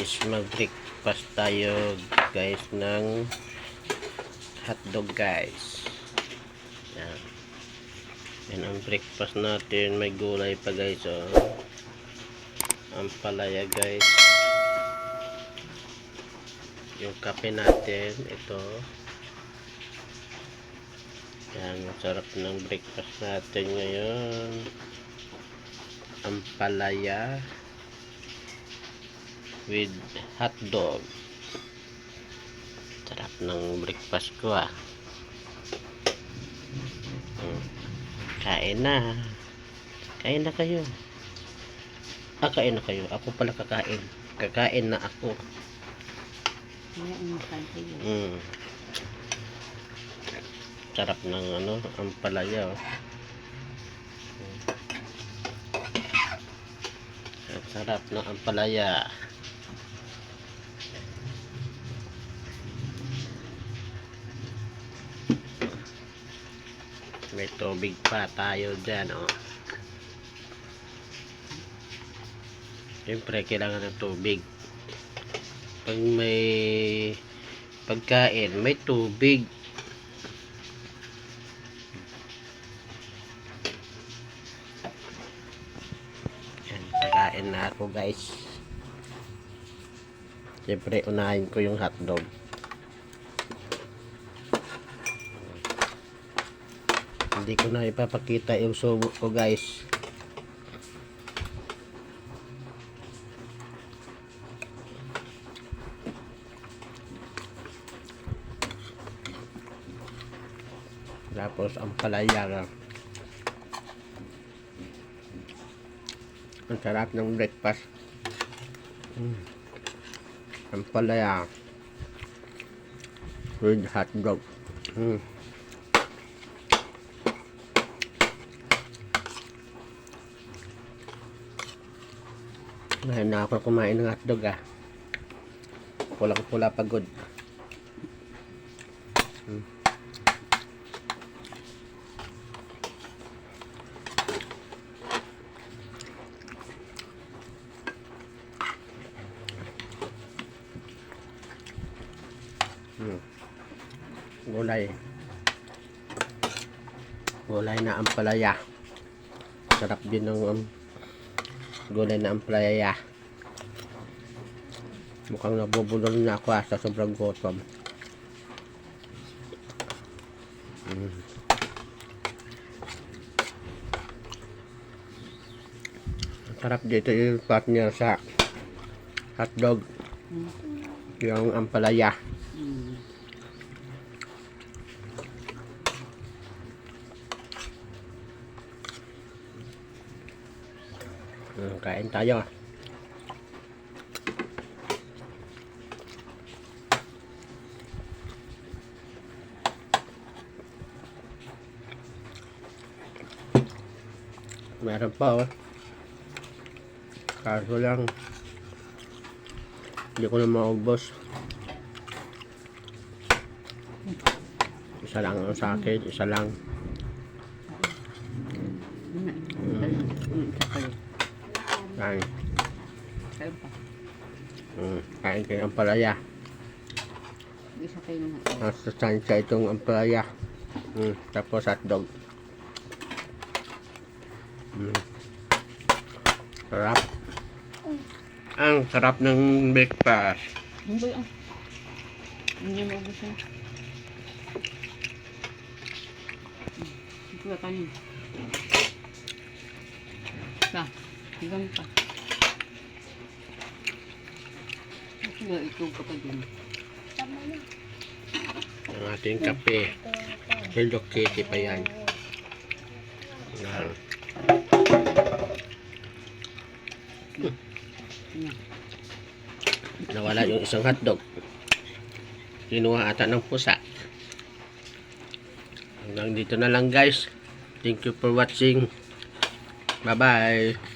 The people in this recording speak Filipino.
guys, mag-breakfast tayo guys ng hotdog guys. Yan. Yan ang breakfast natin. May gulay pa guys. Oh. Ang palaya guys. Yung kape natin. Ito. Yan. Masarap ng breakfast natin ngayon. Ang palaya with hotdog. Sarap ng breakfast ko ah. Kain na. Kain na kayo. Kain na kayo. Ako pala kakain. Kakain na ako. Sarap ng ang palaya oh. Sarap ng ampalaya. May tubig pa tayo dyan oh. Siyempre kailangan ng tubig. Pag may pagkain may tubig. Yan, kakain na ako guys. Siyempre unahin ko yung hotdog. Hindi ko na ipapakita yung subo ko guys. Tapos ang palaya. Ang sarap ng breakfast. Ang palaya with hotdog. Ngayon na ako kumain ng hotdog ah. Pulang-pula pagod. Gulay na ampalaya. Sarap din ng gulay na ampalaya. Mukhang nabubulol na ako sa sobrang gutom. Sarap dito yung partner sa hotdog. Yung ampalaya. Kain tayo. Meron pa oh. Kaso lang hindi ko na maubos. Isa lang ang sa akin. Isa lang. Kain. Kain kayo ang palaya. Nasa sansya itong ang palaya. Tapos hotdog. Sarap. Ang sarap ng breakfast. Hindi mo gusto. Ito ka kanin. Pa. Hanggang pa. Ito ka pa din. Ang ating kape. Hello Kitty pa yan. Nawala yung isang hotdog. Kinuha ata ng pusa. Hanggang dito na lang guys. Thank you for watching. Bye bye.